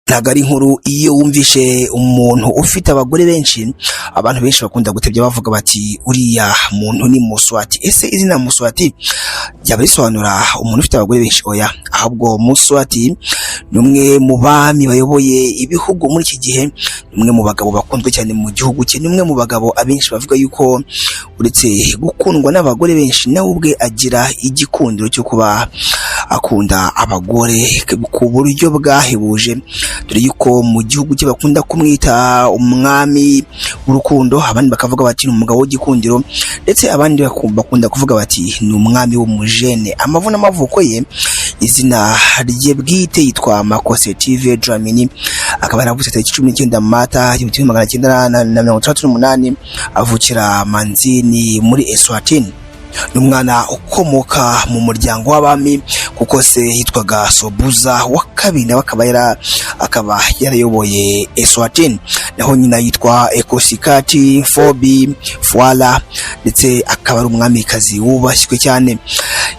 Ntago ari inkuru iyo wumvishe umuntu ufite abagore benshi, abantu benshi bakunda gutebya bavuga bati uriya muntu ni Muswati. Ese izina Muswati ryaba risobanura umuntu ufite abagore benshi? Oya, ahubwo Muswati ni umwe mu bami bayoboye ibihugu muri iki gihe, ni umwe mu bagabo bakunzwe cyane mu gihugu cye, ni umwe mu bagabo abenshi bavuga yuko uretse gukundwa n'abagore benshi nawe ubwe agira igikundiro cyo kuba akunda abagore ku buryo bwahebuje, dore yuko mu gihugu cye bakunda kumwita umwami w'urukundo, abandi bakavuga bati ni umugabo w'igikundiro, ndetse abandi bakunda kuvuga bati ni umwami w'umujene. Amavu n'amavuko ye, izina rye bwite yitwa Makoseti Dlamini, akaba yaravutse tariki 19 Mata 1968, avukira Manzini muri Eswatini. Ni umwana ukomoka mu muryango w'abami kuko se yitwaga Sobuza wa kabiri, nawe akaba yarayoboye Eswatini, naho nyina yitwa Ekosikati Fobi Fwala, ndetse akaba ari umwamikazi wubashywe cyane.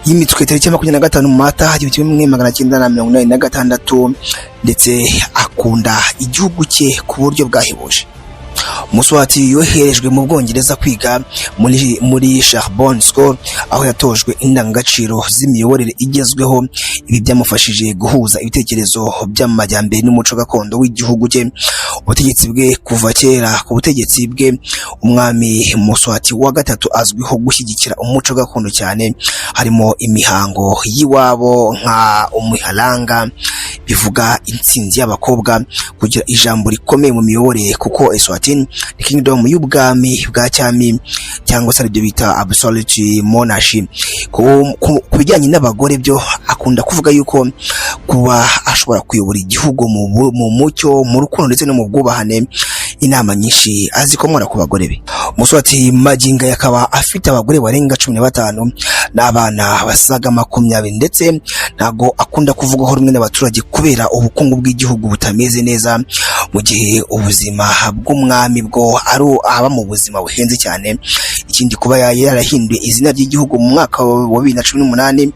Yimitwe tariki 25 Mata 1986, ndetse akunda igihugu cye ku buryo bwahebuje. Muswati yoherejwe mu Bwongereza kwiga muri Sorbonne School, aho yatojwe indangagaciro z'imiyoborere igezweho. Ibi byamufashije guhuza ibitekerezo by'amajyambere n'umuco gakondo w'igihugu cye. Ubutegetsi bwe kuva kera ku butegetsi bwe, umwami Muswati wa gatatu azwiho gushyigikira umuco gakondo cyane, harimo imihango y'iwabo nka umuhalanga, bivuga intsinzi y'abakobwa, kugira ijambo rikomeye mu miyoborere, kuko Eswatini ni kingdom y'ubwami bwa cyami, cyangwa se ibyo bita absolute monarchy. Ku bijyanye n'abagore byo akunda kuvuga yuko kuba ashobora kuyobora igihugu mu mucyo, mu rukundo, ndetse no mu bwubahane. Inama nyinshi azikomora ku bagore be. Muswati maginga yakaba afite abagore barenga 15 n'abana basaga 20, ndetse ntago akunda kuvugaho rumwe n'abaturage kubera ubukungu bw'igihugu butameze neza, mu gihe ubuzima bw'umwami bwo aba mu buzima buhenze cyane. Ikindi kuba yarahinduye izina ry'igihugu mu mwaka wa 2018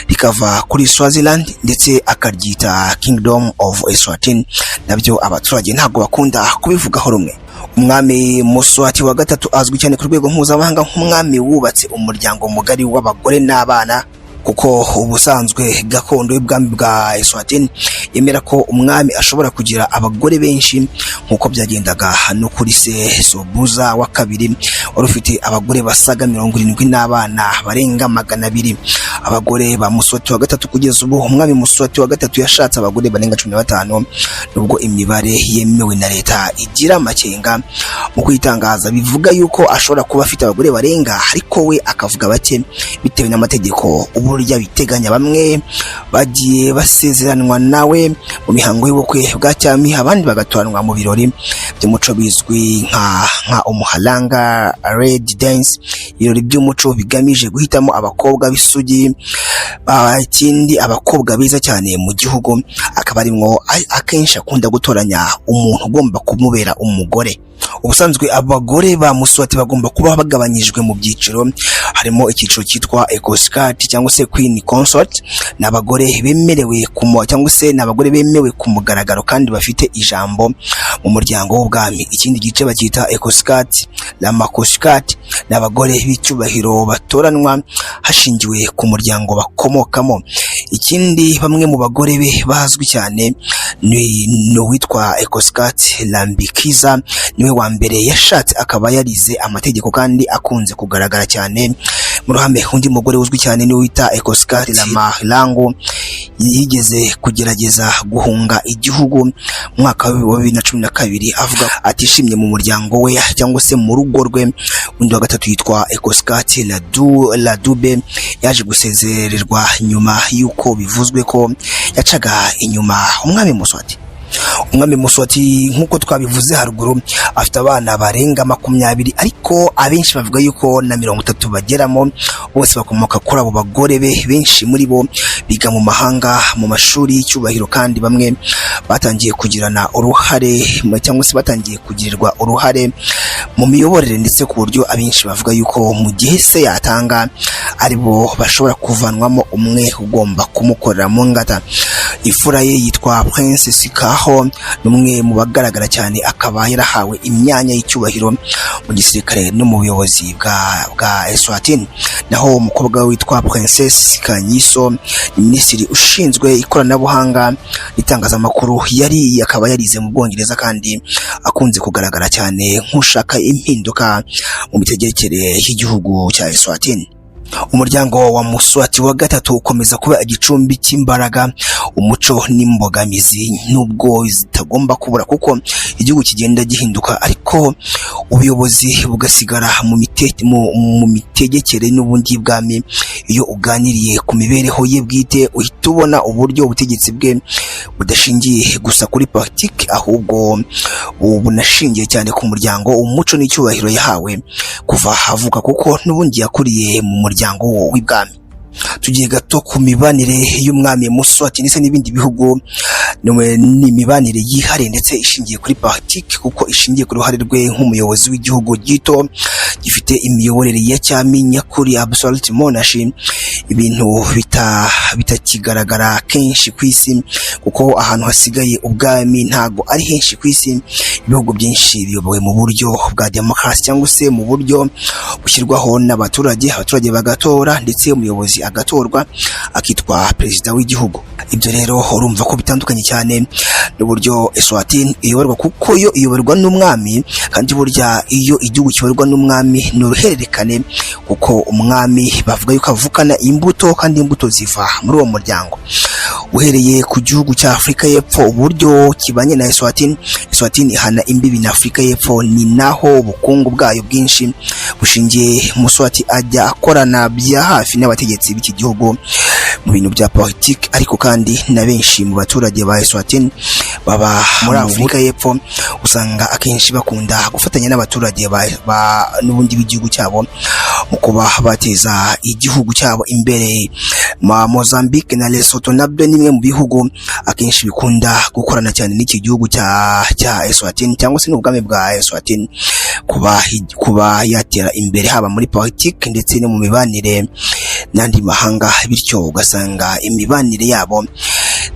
rikava kuri Swaziland ndetse akaryita Kingdom of Eswatini, nabyo abaturage ntago bakunda kubivugaho rumwe. Umwami Muswati wa gatatu azwi cyane ku rwego mpuzamahanga nk'umwami wubatse umuryango mugari w'abagore n'abana, kuko ubusanzwe gakondo y'ubwami bwa Eswatini yemera ko umwami ashobora kugira abagore benshi, nk'uko byagendaga no kuri se Sobuza wa kabiri wari ufite abagore basaga 70 n'abana barenga 200. Abagore ba Muswati wa gatatu kugeza ubu, umwami Muswati wa gatatu yashatse abagore barenga 15, nubwo imibare yemewe na leta igira amakenga mu kwitangaza, bivuga yuko ashobora kuba afite abagore barenga, ariko we akavuga bake bitewe n'amategeko uburyo biteganya. Bamwe bagiye basezeranwa nawe mu mihango y'ubukwe bwa cyami, abandi bagatoranwa mu birori by'umuco bizwi nka umuhalanga red dance, ibirori by'umuco bigamije guhitamo abakobwa b'isugi, ikindi abakobwa beza cyane mu gihugu, akaba arimwo akenshi akunda gutoranya umuntu ugomba kumubera umugore. Ubusanzwe abagore ba Muswati bagomba kuba bagabanyijwe mu byiciro, harimo icyiciro cyitwa Ekosikati cyangwa se Queen Consort, n'abagore bemerewe cyangwa se n'abagore bemewe ku mugaragaro kandi bafite ijambo mu muryango w'ubwami. Ikindi gice bacyita Ekosikati na Makosikati, n'abagore b'icyubahiro batoranwa hashingiwe ku muryango bakomokamo. Ikindi bamwe mu bagore be bazwi cyane ni uwitwa Ekosikati Lambikiza, niwe wa mbere yashatse, akaba yarize amategeko kandi akunze kugaragara cyane mu ruhame. Undi mugore uzwi cyane ni wita Ekosikati Lamalango, yigeze kugerageza guhunga igihugu mu mwaka wa 2012, avuga atishimye mu muryango we cyangwa se mu rugo rwe. Undi wa gatatu yitwa Ekosikati Ladube, yaje gusezererwa nyuma yuko bivuzwe ko yacaga inyuma umwami Muswati. Umwami Muswati nk'uko twabivuze haruguru afite abana barenga 20, ariko abenshi bavuga yuko na 30 bageramo, bose bakomoka kuri abo bagore be. Benshi muri bo biga mu mahanga mu mashuri y'icyubahiro, kandi bamwe batangiye kugirana uruhare cyangwa se batangiye kugirirwa uruhare mu miyoborere, ndetse ku buryo abenshi bavuga yuko mu gihe se yatanga ari bo bashobora kuvanwamo umwe ugomba kumukorera mu ngata. Imfura ye yitwa Prince Sikaho, n'umwe mu bagaragara cyane, akaba yarahawe imyanya y'icyubahiro mu gisirikare no mu buyobozi bwa Eswatini. Naho umukobwa witwa Princess Kanyiso, minisitiri ushinzwe ikoranabuhanga n'itangazamakuru, akaba yarize mu Bwongereza kandi akunze kugaragara cyane nk'ushaka impinduka mu mitegekere y'igihugu cya Eswatini. Umuryango wa Muswati wa gatatu ukomeza kuba igicumbi cy'imbaraga, umuco n'imbogamizi, nubwo zitagomba kubura kuko igihugu kigenda gihinduka, ariko ubuyobozi bugasigara mu mitegekere n'ubundi bwami. Iyo uganiriye ku mibereho ye bwite, uhita ubona uburyo ubutegetsi bwe budashingiye gusa kuri politiki, ahubwo bunashingiye cyane ku muryango, umuco n'icyubahiro yahawe kuva avuka, kuko n'ubundi yakuriye mu muryango w'ibwami. Tugiye gato ku mibanire y'umwami Muswati ndetse n'ibindi bihugu, n'imibanire yihariye ndetse ishingiye kuri politiki, kuko ishingiye ku ruhare rwe nk'umuyobozi w'igihugu gito gifite imiyoborere ya cyami nyakuri, absolute monarchy, ibintu bitakigaragara kenshi ku isi, kuko ahantu hasigaye ubwami ntago ari henshi ku isi. Ibihugu byinshi biyobowe mu buryo bwa demokarasi, cyangwa se mu buryo bushyirwaho n'abaturage, abaturage bagatora ndetse umuyobozi agatorwa akitwa perezida w'igihugu. Ibyo rero urumva ko bitandukanye cyane n'uburyo Eswatini iyoborwa, kuko yo iyoborwa n'umwami, kandi burya iyo igihugu kiyoborwa n'umwami ni uruhererekane, kuko umwami bavuga yuko avukana imbuto, kandi imbuto ziva muri uwo muryango. Uhereye ku gihugu cya Afurika y'Epfo, uburyo kibanye na Eswatini ihana imbibi na Afurika y'Epfo, ni naho ubukungu bwayo bwinshi bushingiye. Muswati ajya akorana bya hafi n'abategetsi b'iki gihugu mu bintu bya politiki, ariko kandi na benshi mu baturage ba Eswatini baba muri Afurika y'Epfo usanga akenshi bakunda gufatanya n'abaturage n'ubundi b'igihugu cyabo mu kuba bateza igihugu cyabo imbere. Mozambique na Lesotho nabyo ni bimwe mu bihugu akenshi bikunda gukorana cyane n'iki gihugu cya Eswatini, cyangwa se n'ubwami bwa Eswatini, kuba yatera imbere haba muri politiki ndetse no mu mibanire n'andi mahanga, bityo ugasanga imibanire yabo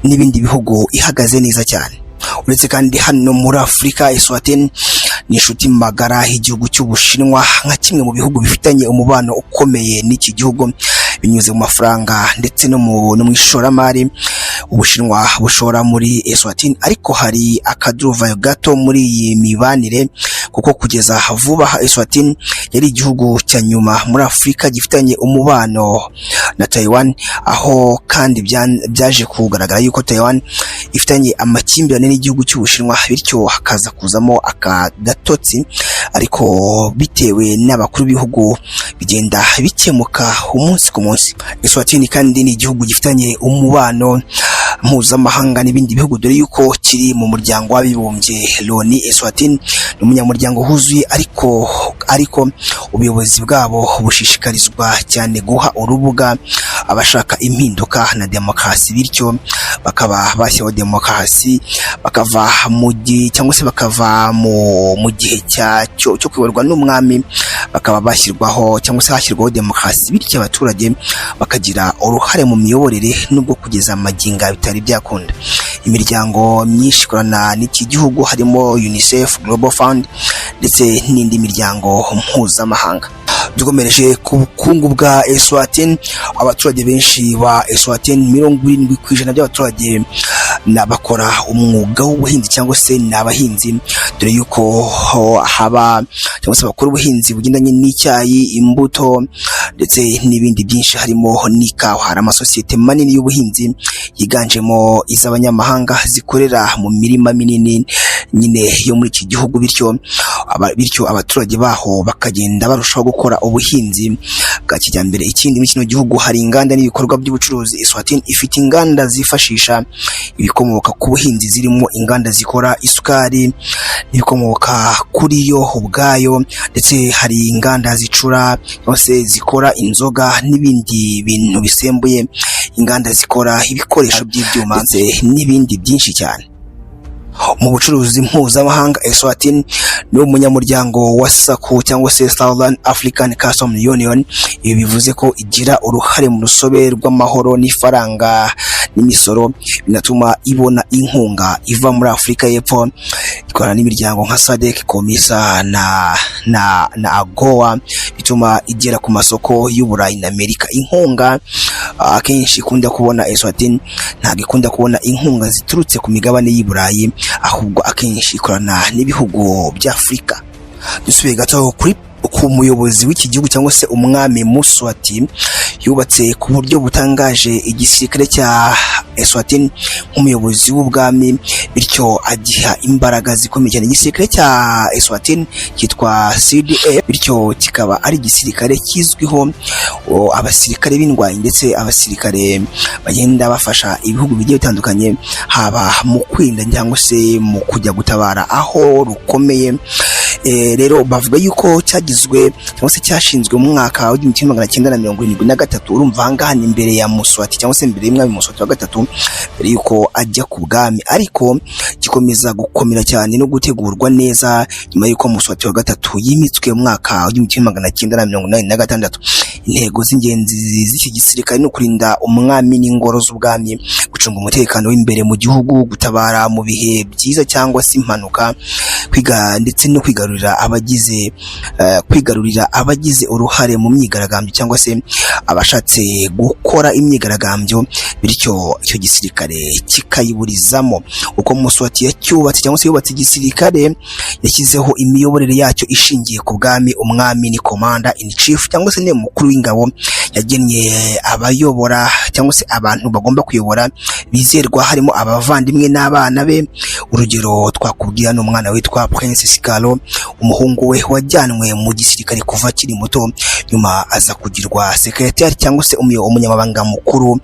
n'ibindi bihugu ihagaze neza cyane. Uretse kandi hano muri Afurika, Eswatini ni inshuti magara y'igihugu cy'Ubushinwa, nka kimwe mu bihugu bifitanye umubano ukomeye n'iki gihugu binyuze mu mafaranga ndetse no mu ishoramari. Ubushinwa bushora muri Eswatini, ariko hari akaduruvayo gato muri iyi mibanire, kuko kugeza vuba Eswatini yari igihugu cya nyuma muri Afurika gifitanye umubano na Taiwan, aho kandi byaje kugaragara yuko Taiwan ifitanye amakimbirane n'igihugu cy'Ubushinwa, bityo hakaza kuzamo akagatotsi, ariko bitewe n'abakuru b'ibihugu bigenda bikemuka umunsi ku munsi. Eswatini kandi ni igihugu gifitanye umubano mpuzamahanga n'ibindi bihugu, dore yuko kiri mu muryango w'abibumbye Loni. Eswatini ni umunyamuryango huzuye, ariko ubuyobozi bwabo bushishikarizwa cyane guha urubuga abashaka impinduka na demokarasi, bityo bakaba bashyiraho demokarasi, bakava mu gihe cyo kuyoborwa n'umwami, bakaba bashyirwaho cyangwa se hashyirwaho demokarasi, bityo abaturage bakagira uruhare mu miyoborere, nubwo kugeza amaginga bitari byakunda. Imiryango myinshi ikorana n'iki gihugu, harimo UNICEF, Global Fund ndetse n'indi miryango mpuzamahanga. Dukomereje ku bukungu bwa Eswatini, abaturage benshi ba Eswatini 70% by'abaturage bakora umwuga w'ubuhinzi, cyangwa se ni abahinzi, dore yuko haba cyangwa se bakora ubuhinzi bugendanye n'icyayi, imbuto ndetse n'ibindi byinshi, harimo n'ikawa. Hari amasosiyete manini y'ubuhinzi yiganjemo iz'abanyamahanga zikorera mu mirima minini nyine yo muri iki gihugu, bityo abaturage baho bakagenda barushaho gukora ubuhinzi bwa kijyambere. Ikindi, muri kino gihugu hari inganda n'ibikorwa by'ubucuruzi. Eswatini ifite inganda zifashisha ibikomoka ku buhinzi, zirimo inganda zikora isukari n'ibikomoka kuri yo ubwayo, ndetse hari inganda zicura cyangwa se zikora inzoga n'ibindi bintu bisembuye, inganda zikora ibikoresho by'ibyuma n'ibindi byinshi cyane. Mu bucuruzi mpuzamahanga, Eswatini ni umunyamuryango wa SACU cyangwa se Southern African Customs Union. Ibi bivuze ko igira uruhare mu rusobe rw'amahoro n'ifaranga n'imisoro, binatuma ibona inkunga iva muri Afurika y'Epfo, ikorana n'imiryango nka SADC, COMESA na AGOA, bituma igera ku masoko y'Uburayi na Amerika. Inkunga akenshi ikunda kubona Eswatini ntabwo ikunda kubona inkunga ziturutse ku migabane y'Iburayi, ahubwo akenshi ikorana n'ibihugu bya Afurika. Dusubiye gato ku muyobozi w'iki gihugu cyangwa se umwami Mswati, yubatse ku buryo butangaje igisirikare cya Eswatini nk'umuyobozi w'ubwami, bityo agiha imbaraga zikomeye cyane. Igisirikare cya Eswatini cyitwa CDF, bityo kikaba ari igisirikare kizwiho abasirikare b'indwanyi ndetse abasirikare bagenda bafasha ibihugu bigiye bitandukanye, haba mu kwirinda cyangwa se mu kujya gutabara aho rukomeye. Rero bavuga yuko cyagizwe cyangwa se cyashinzwe mu mwaka wa 1973. Urumva ahangaha ni imbere ya Mswati cyangwa se imbere y'umwami Mswati wa gatatu, mbere yuko ajya ku bwami, ariko gikomeza gukomera cyane no gutegurwa neza nyuma yuko Mswati wa gatatu yimitswe mu mwaka wa 1986. Intego z'ingenzi z'iki gisirikare no kurinda umwami n'ingoro z'ubwami, gucunga umutekano w'imbere mu gihugu, gutabara mu bihe byiza cyangwa se impanuka, kwiga ndetse no kwigarurira abagize uruhare mu myigaragambyo cyangwa se abashatse gukora imyigaragambyo, bityo icyo gisirikare kikayiburizamo. Uko Mswati yacyubatse cyangwa se yubatse igisirikare, yashyizeho imiyoborere yacyo ishingiye ku bwami. Umwami ni commander in chief cyangwa se ni mukuru w'ingabo, yagennye abayobora cyangwa se abantu bagomba kuyobora bizerwa, harimo abavandimwe n'abana be. Urugero twakubwira ni umwana witwa Prince Sikalo, umuhungu we wajyanwe mu gisirikare kuva akiri muto, nyuma aza kugirwa secretary cyangwa se umunyamabanga mukuru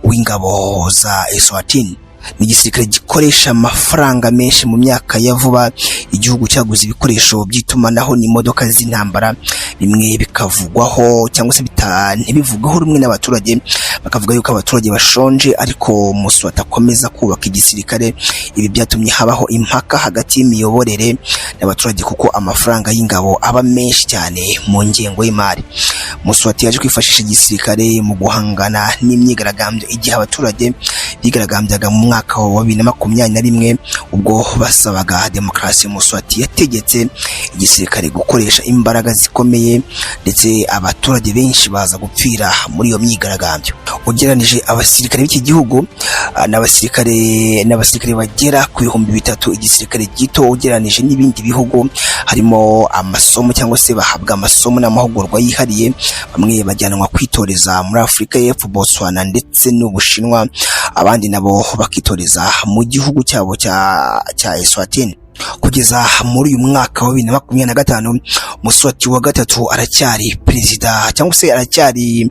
w'ingabo za Eswatini. Ni igisirikare gikoresha amafaranga menshi. Mu myaka ya vuba igihugu cyaguze ibikoresho by'itumanaho n'imodoka z'intambara, bimwe bikavugwaho cyangwa se ntibivugwaho rumwe n'abaturage, bakavuga yuko abaturage bashonje, ariko Mswati akomeza kubaka igisirikare. Ibi byatumye habaho impaka hagati y'imiyoborere n'abaturage kuko amafaranga y'ingabo aba menshi cyane mu ngengo y'imari. Mswati yaje kwifashisha igisirikare mu guhangana n'imyigaragambyo igihe abaturage bigaragambyaga mu mwaka wa 2021 ubwo basabaga demokarasi. Mswati yategetse igisirikare gukoresha imbaraga zikomeye, ndetse abaturage benshi baza gupfira muri iyo myigaragambyo. Ugereranije abasirikare b'iki gihugu n'abasirikare bagera ku 3,000, igisirikare gito ugereranije n'ibindi bihugu, harimo amasomo cyangwa se bahabwa amasomo n'amahugurwa yihariye. Bamwe bajyanwa kwitoreza muri Afurika y'Epfo, Botswana ndetse n'Ubushinwa, abandi nabo bakitoreza mu gihugu cyabo cya Eswatini. Kugeza muri uyu mwaka wa 2025 Mswati wa gatatu aracyari perezida cyangwa se aracyari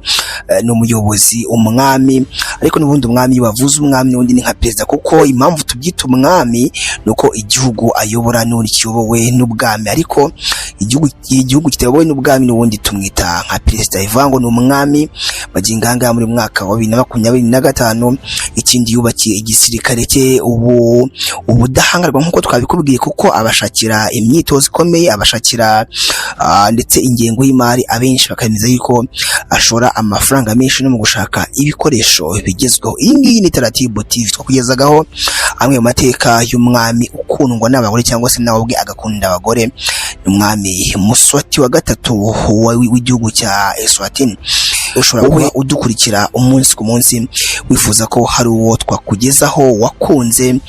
n'umuyobozi, umwami. Ariko n'ubundi umwami wavuze umwami n'undi ni nka perezida, kuko impamvu tubyita umwami nuko igihugu ayobora n'undi kiyobowe n'ubwami, ariko igihugu kitayobowe n'ubwami n'ubundi tumwita nka perezida. Ivango ni umwami baginganga muri mwaka wa 2025. Ikindi yubakiye igisirikare cye ubudahangarwa nk'uko twabikubwiye, kuko abashakira imyitozo ikomeye, abashakira ndetse ingengo y'imari. Abenshi bakemeza yuko ashora amafaranga menshi no mu gushaka ibikoresho bigezweho. Iyi ngiyi ni Taratibu TV twakugezagaho amwe mu mateka y'umwami ukundwa n'abagore cyangwa se nawe ubwe agakunda abagore, umwami Mswati wa gatatu w'igihugu cya Eswatini. Ushobora kuba udukurikira umunsi ku munsi wifuza ko hari uwo twakugezaho wakunze,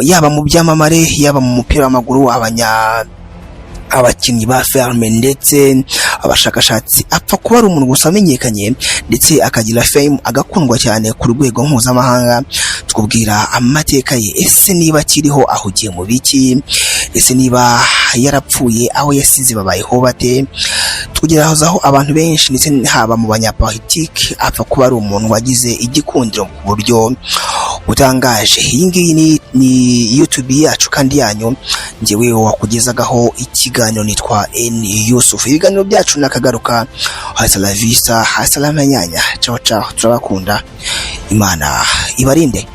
yaba mu byamamare, yaba mu mupira w'amaguru, abakinnyi ba filime ndetse abashakashatsi, apfa kuba ari umuntu gusa amenyekanye ndetse akagira fame, agakundwa cyane ku rwego mpuzamahanga. Tukubwira amateka ye, ese niba akiriho ahugiye mu biki, ese niba yarapfuye aho yasize babayeho bate. Tukugeraho abantu benshi ndetse haba mu banyapolitiki, apfa kuba ari umuntu wagize igikundiro ku buryo butangaje. Iyi ngiyi ni YouTube yacu kandi yanyu, njyewe wakugezagaho ikiganiro nitwa N Yusuf. Ibiganiro byacu nakagaruka. Hasta la vista, hasta la mañana. Ciao ciao, turabakunda. Imana ibarinde.